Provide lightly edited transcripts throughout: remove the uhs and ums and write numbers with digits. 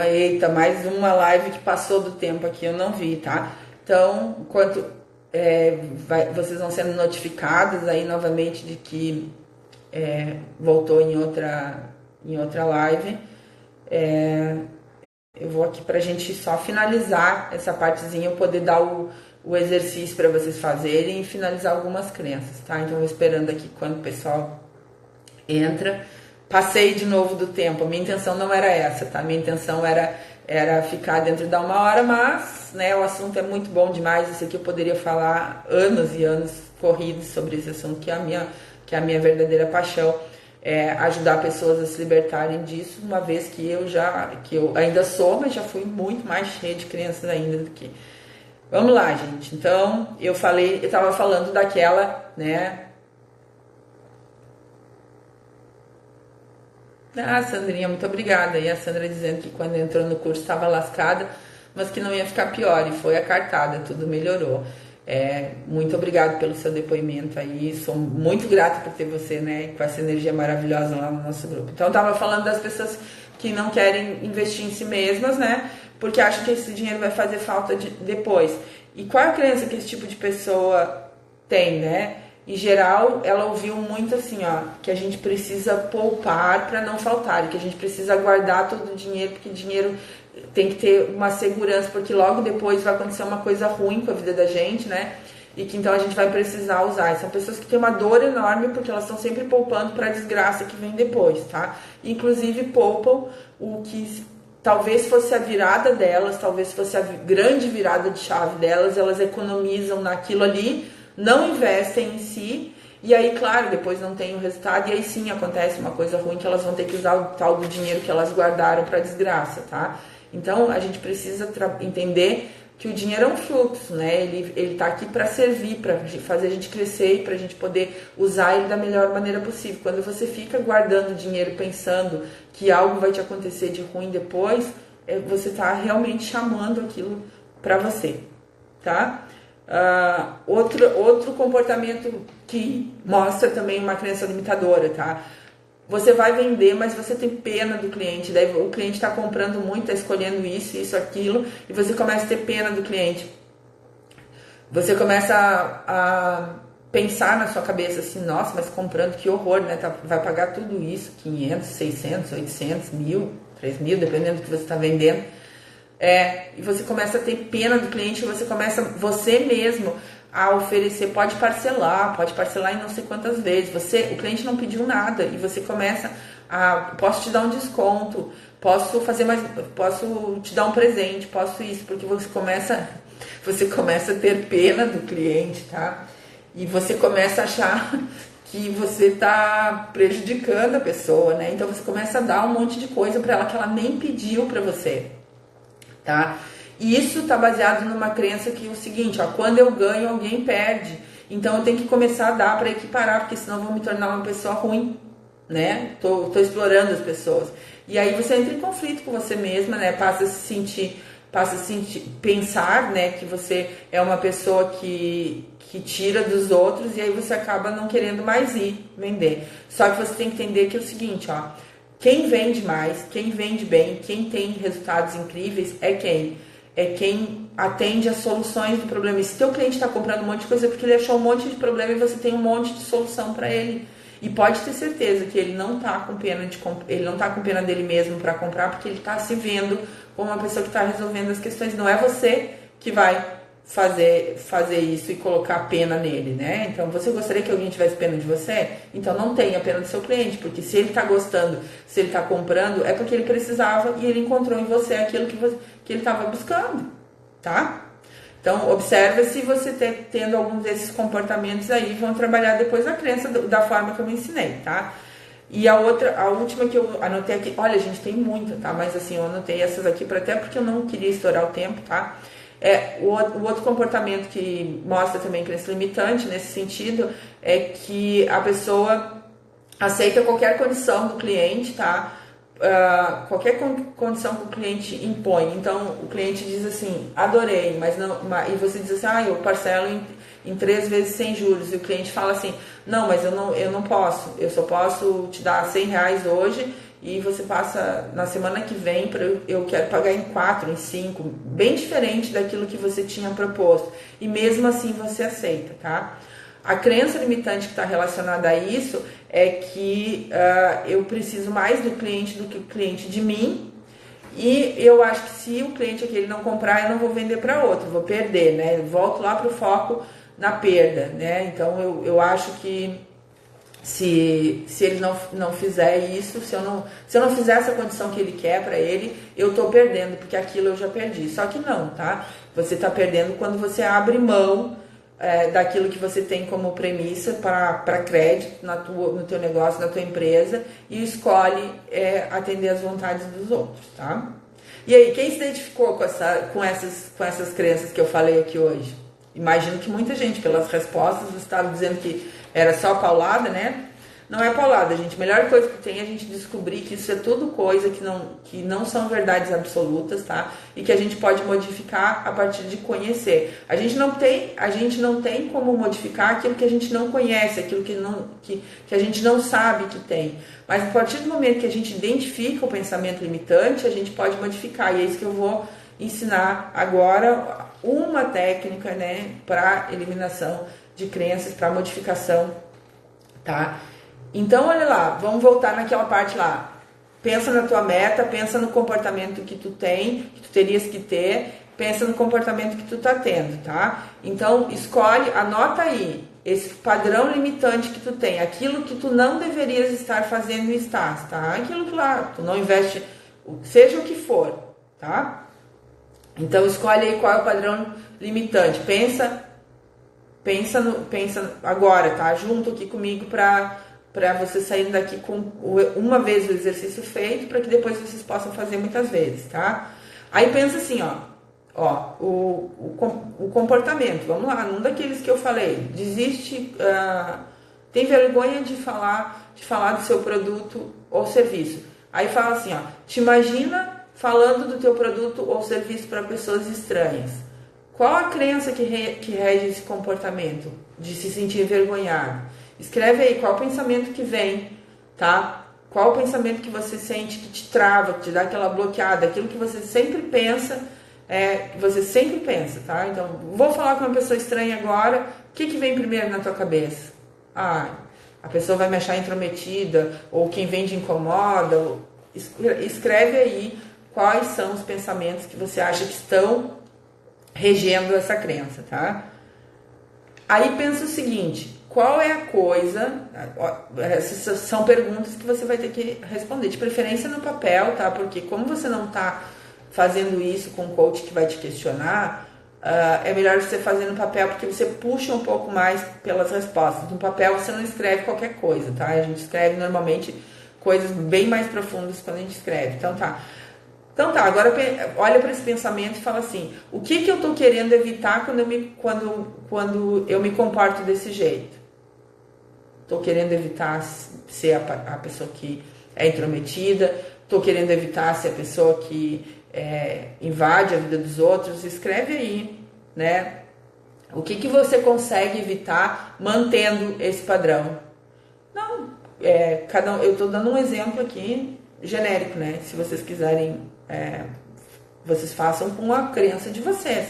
Eita, mais uma live que passou do tempo aqui, eu não vi, tá? Então, enquanto vocês vão sendo notificados aí novamente de que voltou em outra live. Eu vou aqui pra gente só finalizar essa partezinha, eu poder dar o exercício para vocês fazerem e finalizar algumas crenças, tá? Então, eu vou esperando aqui quando o pessoal entra. Passei de novo do tempo, a minha intenção não era essa, tá? A minha intenção era ficar dentro da 1 hora, mas, né, o assunto é muito bom demais, isso aqui eu poderia falar anos e anos corridos sobre esse assunto, que é a minha verdadeira paixão, ajudar pessoas a se libertarem disso, uma vez que eu ainda sou, mas já fui muito mais cheia de crenças ainda do que... Vamos lá, gente. Então, eu tava falando daquela, né... Ah, Sandrinha, muito obrigada. E a Sandra dizendo que quando entrou no curso estava lascada, mas que não ia ficar pior. E foi a cartada, tudo melhorou. Muito obrigada pelo seu depoimento aí. Sou muito grata por ter você, né, com essa energia maravilhosa lá no nosso grupo. Então, eu estava falando das pessoas que não querem investir em si mesmas, né, porque acham que esse dinheiro vai fazer falta depois. E qual é a crença que esse tipo de pessoa tem, né? Em geral, ela ouviu muito assim, ó, que a gente precisa poupar para não faltar, que a gente precisa guardar todo o dinheiro, porque dinheiro tem que ter uma segurança, porque logo depois vai acontecer uma coisa ruim com a vida da gente, né? E que então a gente vai precisar usar. E são pessoas que têm uma dor enorme porque elas estão sempre poupando para a desgraça que vem depois, tá? Inclusive poupam o que talvez fosse a virada delas, talvez fosse a grande virada de chave delas, elas economizam naquilo ali, não investem em si, e aí, claro, depois não tem o resultado, e aí sim acontece uma coisa ruim, que elas vão ter que usar o tal do dinheiro que elas guardaram para desgraça, tá? Então, a gente precisa entender que o dinheiro é um fluxo, né? Ele tá aqui para servir, para fazer a gente crescer e para a gente poder usar ele da melhor maneira possível. Quando você fica guardando dinheiro pensando que algo vai te acontecer de ruim depois, você tá realmente chamando aquilo para você, tá? Outro comportamento que mostra também uma crença limitadora, tá? Você vai vender, mas você tem pena do cliente, daí o cliente está comprando muito, está escolhendo isso, aquilo, e você começa a ter pena do cliente. Você começa a pensar na sua cabeça assim, nossa, mas comprando, que horror, né? Vai pagar tudo isso, 500, 600, 800, 1.000, 3.000, dependendo do que você está vendendo. E você começa a ter pena do cliente, você mesmo a oferecer, pode parcelar em não sei quantas vezes, o cliente não pediu nada, e você começa posso te dar um desconto, posso te dar um presente, posso isso, porque você começa a ter pena do cliente, tá? E você começa a achar que você está prejudicando a pessoa, né? Então você começa a dar um monte de coisa para ela que ela nem pediu para você. Tá? E isso está baseado numa crença que é o seguinte, ó, quando eu ganho, alguém perde. Então eu tenho que começar a dar para equiparar, porque senão eu vou me tornar uma pessoa ruim, né? Tô explorando as pessoas. E aí você entra em conflito com você mesma, né? Passa a se sentir, pensar, né, que você é uma pessoa que tira dos outros, e aí você acaba não querendo mais ir vender. Só que você tem que entender que é o seguinte, ó, quem vende mais, quem vende bem, quem tem resultados incríveis é quem? É quem atende as soluções do problema. E se teu cliente está comprando um monte de coisa, é porque ele achou um monte de problema e você tem um monte de solução para ele. E pode ter certeza que ele não está com pena dele mesmo para comprar, porque ele está se vendo como uma pessoa que está resolvendo as questões. Não é você que vai fazer isso e colocar pena nele, né? Então, você gostaria que alguém tivesse pena de você? Então, não tenha pena do seu cliente, porque se ele está gostando, se ele está comprando, é porque ele precisava e ele encontrou em você aquilo que ele estava buscando, tá? Então, observe se você tendo alguns desses comportamentos aí, vão trabalhar depois a crença da forma que eu me ensinei, tá? E a última que eu anotei aqui, olha, gente, tem muita, tá? Mas assim, eu anotei essas aqui até porque eu não queria estourar o tempo, tá? O outro comportamento que mostra também crença limitante nesse sentido é que a pessoa aceita qualquer condição do cliente, tá? Qualquer condição que o cliente impõe. Então, o cliente diz assim, adorei, mas não... E você diz assim, eu parcelo em 3 vezes sem juros. E o cliente fala assim, não, mas eu não posso. Eu só posso te dar R$100 hoje e você passa na semana que vem para eu quero pagar em 4, em 5, bem diferente daquilo que você tinha proposto. E mesmo assim você aceita, tá? A crença limitante que está relacionada a isso é que eu preciso mais do cliente do que o cliente de mim, e eu acho que se o cliente aquele não comprar, eu não vou vender para outro, vou perder, né? Eu volto lá para o foco na perda, né? Então eu acho que se ele não fizer isso, se eu não fizer essa condição que ele quer para ele, eu tô perdendo, porque aquilo eu já perdi. Só que não, tá? Você tá perdendo quando você abre mão daquilo que você tem como premissa para crédito no teu negócio, na tua empresa, e escolhe atender às vontades dos outros, tá? E aí, quem se identificou com essas crenças que eu falei aqui hoje? Imagino que muita gente, pelas respostas, você estava dizendo que era só paulada, né? Não é paulada, gente. A melhor coisa que tem é a gente descobrir que isso é tudo coisa que não são verdades absolutas, tá? E que a gente pode modificar a partir de conhecer. A gente não tem como modificar aquilo que a gente não conhece, aquilo que a gente não sabe que tem. Mas a partir do momento que a gente identifica o pensamento limitante, a gente pode modificar. E é isso que eu vou ensinar agora, uma técnica, né, para eliminação de crenças, para modificação, tá? Então, olha lá, vamos voltar naquela parte lá. Pensa na tua meta, pensa no comportamento que tu tem, que tu terias que ter, pensa no comportamento que tu tá tendo, tá? Então, escolhe, anota aí esse padrão limitante que tu tem, aquilo que tu não deverias estar fazendo e estás, tá? Aquilo que lá, tu não investe, seja o que for, tá? Então, escolhe aí qual é o padrão limitante. Pensa agora, tá? Junto aqui comigo para você sair daqui com uma vez o exercício feito, para que depois vocês possam fazer muitas vezes, tá? Aí pensa assim, o comportamento, vamos lá, num daqueles que eu falei, desiste, tem vergonha de falar do seu produto ou serviço. Aí fala assim, te imagina falando do teu produto ou serviço para pessoas estranhas. Qual a crença que rege esse comportamento de se sentir envergonhado? Escreve aí qual o pensamento que vem, tá? Qual o pensamento que você sente que te trava, que te dá aquela bloqueada, aquilo que você sempre pensa, tá? Então, vou falar com uma pessoa estranha agora, o que vem primeiro na tua cabeça? A pessoa vai me achar intrometida, ou quem vem de incomoda. Escreve aí quais são os pensamentos que você acha que estão regendo essa crença, tá? Aí pensa o seguinte, qual é a coisa, essas são perguntas que você vai ter que responder, de preferência no papel, tá? Porque como você não tá fazendo isso com um coach que vai te questionar, é melhor você fazer no papel, porque você puxa um pouco mais pelas respostas. No papel você não escreve qualquer coisa, tá? A gente escreve normalmente coisas bem mais profundas quando a gente escreve. Então tá, agora olha para esse pensamento e fala assim, o que eu tô querendo evitar quando eu me comporto desse jeito? Tô querendo evitar ser a pessoa que é intrometida, tô querendo evitar ser a pessoa que invade a vida dos outros. Escreve aí, né? O que você consegue evitar mantendo esse padrão? Não, eu tô dando um exemplo aqui genérico, né? Se vocês quiserem, vocês façam com a crença de vocês.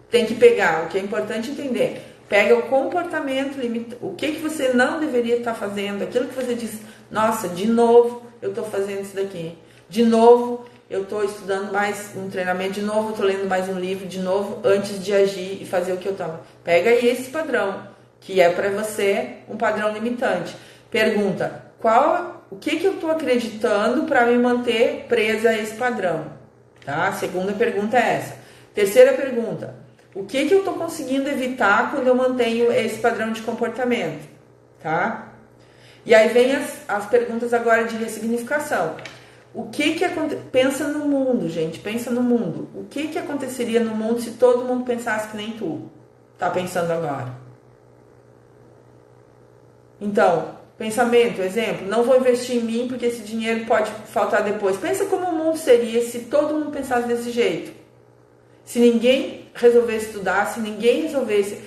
Tem que pegar, o que é importante entender. Pega o comportamento, o que você não deveria estar fazendo, aquilo que você diz, nossa, de novo eu estou fazendo isso daqui, de novo eu estou estudando mais um treinamento, de novo eu estou lendo mais um livro, de novo, antes de agir e fazer o que eu estava. Pega aí esse padrão, que é para você um padrão limitante. Pergunta, o que eu estou acreditando para me manter presa a esse padrão? Tá? A segunda pergunta é essa. Terceira pergunta, o que eu estou conseguindo evitar quando eu mantenho esse padrão de comportamento? Tá? E aí vem as perguntas agora de ressignificação. Pensa no mundo, gente, pensa no mundo. O que aconteceria no mundo se todo mundo pensasse que nem tu tá pensando agora? Então, pensamento, exemplo, não vou investir em mim porque esse dinheiro pode faltar depois. Pensa como o mundo seria se todo mundo pensasse desse jeito. Se ninguém resolvesse estudar, se ninguém resolvesse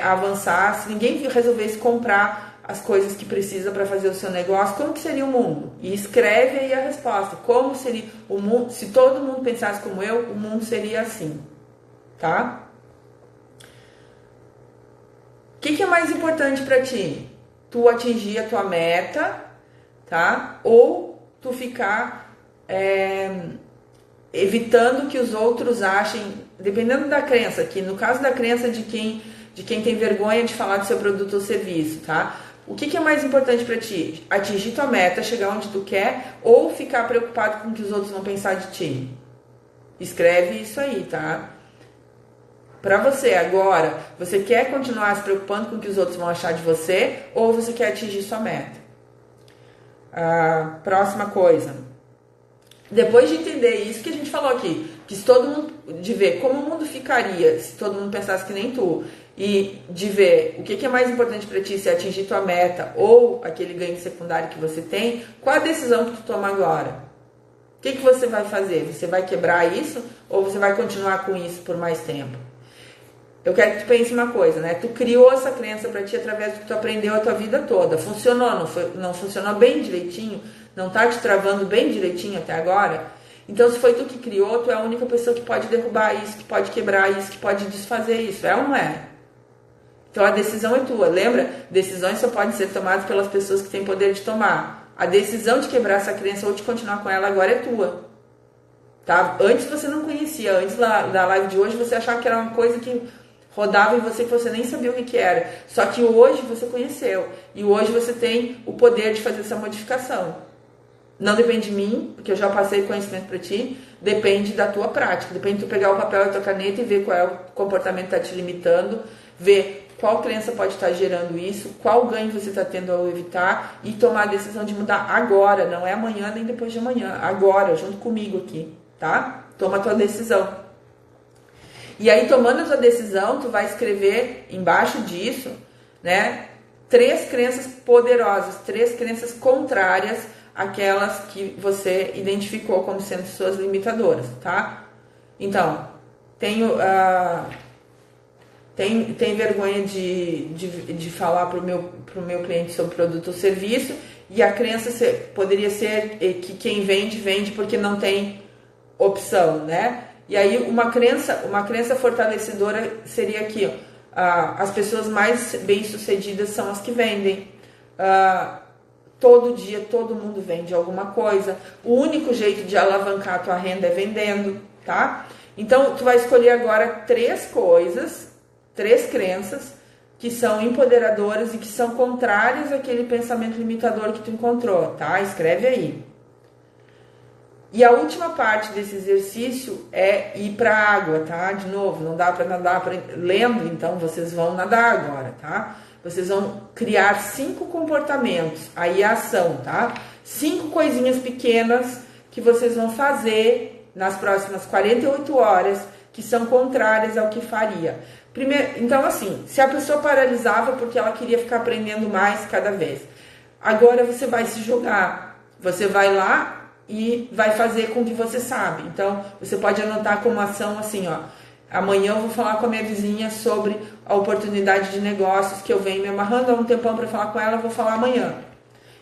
avançar, se ninguém resolvesse comprar as coisas que precisa para fazer o seu negócio, como que seria o mundo? E escreve aí a resposta. Como seria o mundo? Se todo mundo pensasse como eu, o mundo seria assim, tá? O que é mais importante para ti? Tu atingir a tua meta, tá? Ou tu ficar evitando que os outros achem, dependendo da crença, que no caso da crença de quem tem vergonha de falar do seu produto ou serviço, tá? O que é mais importante para ti? Atingir tua meta, chegar onde tu quer, ou ficar preocupado com o que os outros vão pensar de ti? Escreve isso aí, tá? Para você agora, você quer continuar se preocupando com o que os outros vão achar de você, ou você quer atingir sua meta? Próxima coisa. Depois de entender isso que a gente falou aqui, que se todo mundo, de ver como o mundo ficaria se todo mundo pensasse que nem tu, e de ver o que é mais importante para ti, se é atingir tua meta ou aquele ganho secundário que você tem, qual a decisão que tu toma agora? O que você vai fazer? Você vai quebrar isso ou você vai continuar com isso por mais tempo? Eu quero que tu pense uma coisa, né? Tu criou essa crença para ti através do que tu aprendeu a tua vida toda. Funcionou? Não funcionou bem direitinho? Não tá te travando bem direitinho até agora? Então, se foi tu que criou, tu é a única pessoa que pode derrubar isso, que pode quebrar isso, que pode desfazer isso. É ou não é? Então, a decisão é tua. Lembra? Decisões só podem ser tomadas pelas pessoas que têm poder de tomar. A decisão de quebrar essa crença ou de continuar com ela agora é tua. Tá? Antes você não conhecia. Antes da live de hoje, você achava que era uma coisa que rodava em você que você nem sabia o que era. Só que hoje você conheceu. E hoje você tem o poder de fazer essa modificação. Não depende de mim, porque eu já passei conhecimento para ti. Depende da tua prática. Depende de tu pegar o papel e a tua caneta e ver qual é o comportamento que está te limitando. Ver qual crença pode estar gerando isso. Qual ganho você está tendo ao evitar. E tomar a decisão de mudar agora. Não é amanhã nem depois de amanhã. Agora, junto comigo aqui. Tá? Toma a tua decisão. E aí, tomando a tua decisão, tu vai escrever embaixo disso, né, 3 crenças poderosas, 3 crenças contrárias àquelas que você identificou como sendo suas limitadoras, tá? Então, tem vergonha de falar pro meu cliente sobre produto ou serviço, e a crença poderia ser que quem vende porque não tem opção, né? E aí uma crença fortalecedora seria aqui, ó, as pessoas mais bem-sucedidas são as que vendem. Todo dia todo mundo vende alguma coisa. O único jeito de alavancar a tua renda é vendendo, tá? Então tu vai escolher agora 3 coisas, 3 crenças que são empoderadoras e que são contrárias àquele pensamento limitador que tu encontrou, tá? Escreve aí. E a última parte desse exercício é ir para a água, tá? De novo, não dá para nadar lendo, então vocês vão nadar agora, tá? Vocês vão criar 5 comportamentos, aí a ação, tá? 5 coisinhas pequenas que vocês vão fazer nas próximas 48 horas que são contrárias ao que faria. Primeiro, então assim, se a pessoa paralisava porque ela queria ficar aprendendo mais cada vez, agora você vai se jogar, você vai lá e vai fazer com o que você sabe. Então, você pode anotar como ação assim, ó. Amanhã eu vou falar com a minha vizinha sobre a oportunidade de negócios que eu venho me amarrando há um tempão para falar com ela, eu vou falar amanhã.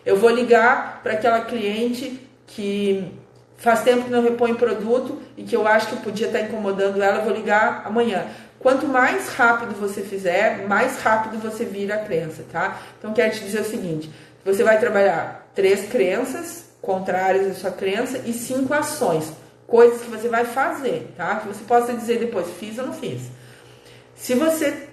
Eu vou ligar para aquela cliente que faz tempo que não repõe produto e que eu acho que podia estar incomodando ela, eu vou ligar amanhã. Quanto mais rápido você fizer, mais rápido você vira a crença, tá? Então, quero te dizer o seguinte, você vai trabalhar 3 crenças contrárias à sua crença e 5 ações, coisas que você vai fazer, tá? Que você possa dizer depois, fiz ou não fiz. Se você,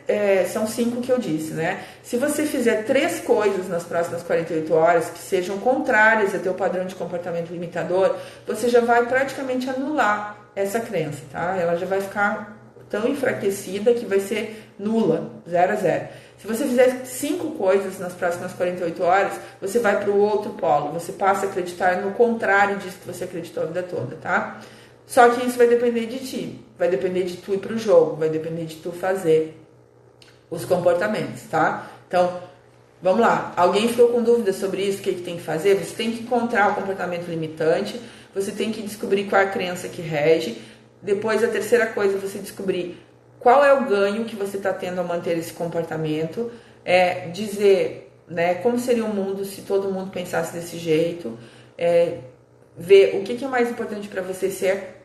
são 5 que eu disse, né? Se você fizer 3 coisas nas próximas 48 horas que sejam contrárias ao teu padrão de comportamento limitador, você já vai praticamente anular essa crença, tá? Ela já vai ficar tão enfraquecida que vai ser nula, 0 a 0. Se você fizer 5 coisas nas próximas 48 horas, você vai para o outro polo. Você passa a acreditar no contrário disso que você acreditou a vida toda, tá? Só que isso vai depender de ti. Vai depender de tu ir para o jogo. Vai depender de tu fazer os comportamentos, tá? Então, vamos lá. Alguém ficou com dúvida sobre isso? O que tem que fazer? Você tem que encontrar o comportamento limitante. Você tem que descobrir qual é a crença que rege. Depois, a terceira coisa, você descobrir qual é o ganho que você está tendo ao manter esse comportamento? É dizer né, como seria o mundo se todo mundo pensasse desse jeito, ver o que é mais importante para você ser,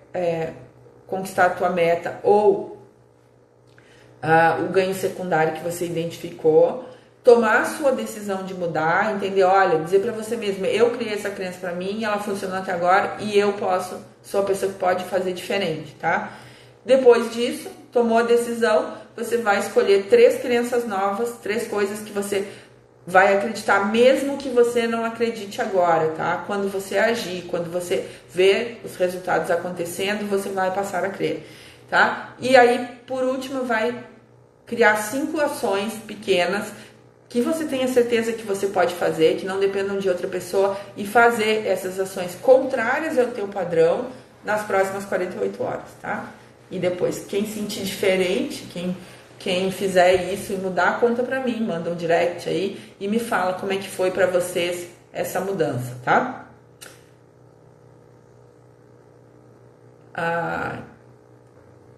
conquistar a tua meta ou o ganho secundário que você identificou, tomar a sua decisão de mudar, entender, olha, dizer para você mesmo, eu criei essa crença para mim, ela funcionou até agora e eu sou a pessoa que pode fazer diferente, tá? Depois disso, tomou a decisão, você vai escolher 3 crenças novas, 3 coisas que você vai acreditar, mesmo que você não acredite agora, tá? Quando você agir, quando você ver os resultados acontecendo, você vai passar a crer, tá? E aí, por último, vai criar 5 ações pequenas que você tenha certeza que você pode fazer, que não dependam de outra pessoa, e fazer essas ações contrárias ao teu padrão nas próximas 48 horas, tá? E depois, quem sentir diferente, quem fizer isso e mudar, conta pra mim, manda um direct aí e me fala como é que foi pra vocês essa mudança, tá?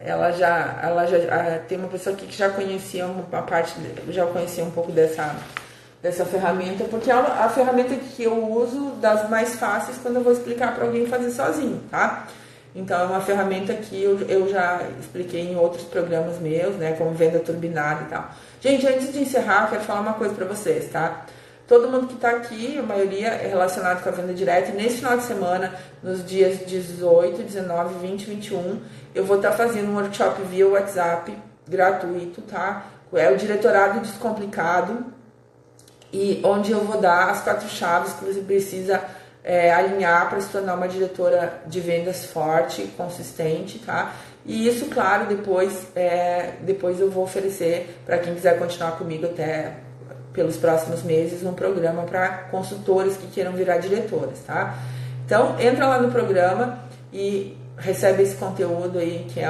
Ela já tem uma pessoa aqui que já conhecia uma parte, já conhecia um pouco dessa ferramenta, porque é a ferramenta que eu uso das mais fáceis quando eu vou explicar para alguém fazer sozinho, tá? Então é uma ferramenta que eu já expliquei em outros programas meus, né, como venda turbinada e tal. Gente, antes de encerrar, eu quero falar uma coisa para vocês, tá? Todo mundo que está aqui, a maioria é relacionado com a venda direta. E nesse final de semana, nos dias 18, 19, 20 e 21, eu vou estar fazendo um workshop via WhatsApp, gratuito, tá? É o Diretorado Descomplicado, e onde eu vou dar as 4 chaves que você precisa alinhar para se tornar uma diretora de vendas forte, consistente, tá? E isso, claro, depois eu vou oferecer para quem quiser continuar comigo até pelos próximos meses um programa para consultores que queiram virar diretoras, tá? Então, entra lá no programa e recebe esse conteúdo aí que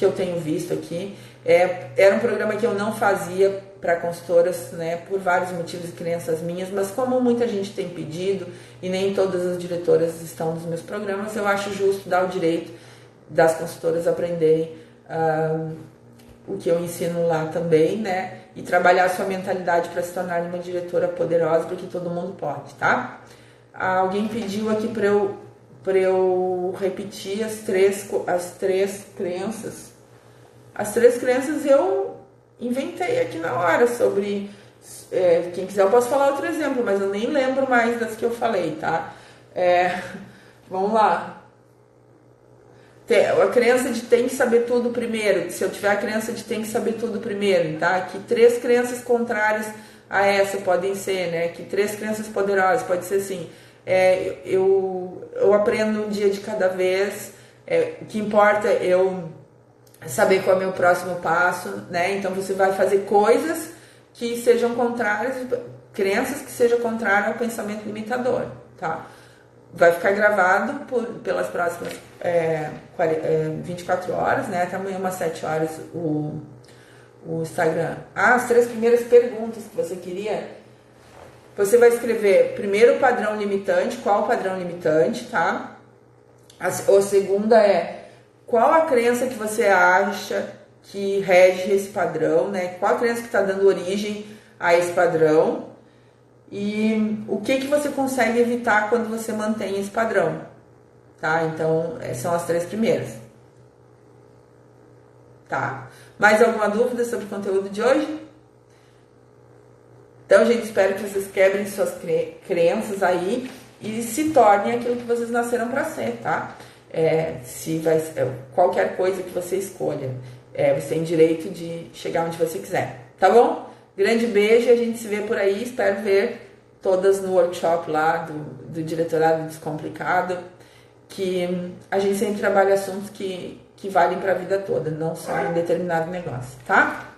eu tenho visto aqui. Era um programa que eu não fazia para consultoras, né, por vários motivos e crenças minhas, mas como muita gente tem pedido e nem todas as diretoras estão nos meus programas, eu acho justo dar o direito das consultoras aprenderem o que eu ensino lá também, né? E trabalhar a sua mentalidade para se tornar uma diretora poderosa, porque todo mundo pode, tá? Alguém pediu aqui para eu repetir as três crenças. As 3 crenças eu inventei aqui na hora sobre... quem quiser eu posso falar outro exemplo, mas eu nem lembro mais das que eu falei, tá? Vamos lá. A crença de tem que saber tudo primeiro. Se eu tiver a crença de tem que saber tudo primeiro, tá? Que 3 crenças contrárias a essa podem ser, né? Que 3 crenças poderosas pode ser assim. Eu aprendo um dia de cada vez. O que importa é eu saber qual é o meu próximo passo, né? Então você vai fazer coisas que sejam contrárias, crenças que sejam contrárias ao pensamento limitador, tá? Vai ficar gravado pelas próximas 24 horas, né? Até amanhã umas 7 horas o Instagram. As 3 primeiras perguntas que você queria. Você vai escrever primeiro o padrão limitante, qual o padrão limitante, tá? A segunda qual a crença que você acha que rege esse padrão, né? Qual a crença que está dando origem a esse padrão? E o que você consegue evitar quando você mantém esse padrão, tá? Então, são as 3 primeiras. Tá? Mais alguma dúvida sobre o conteúdo de hoje? Então, gente, espero que vocês quebrem suas crenças aí e se tornem aquilo que vocês nasceram para ser, tá? Qualquer coisa que você escolha, você tem direito de chegar onde você quiser, tá bom? Grande beijo e a gente se vê por aí. Espero ver todas no workshop lá do Diretorado Descomplicado, que a gente sempre trabalha assuntos que valem para a vida toda, não só em determinado negócio, tá?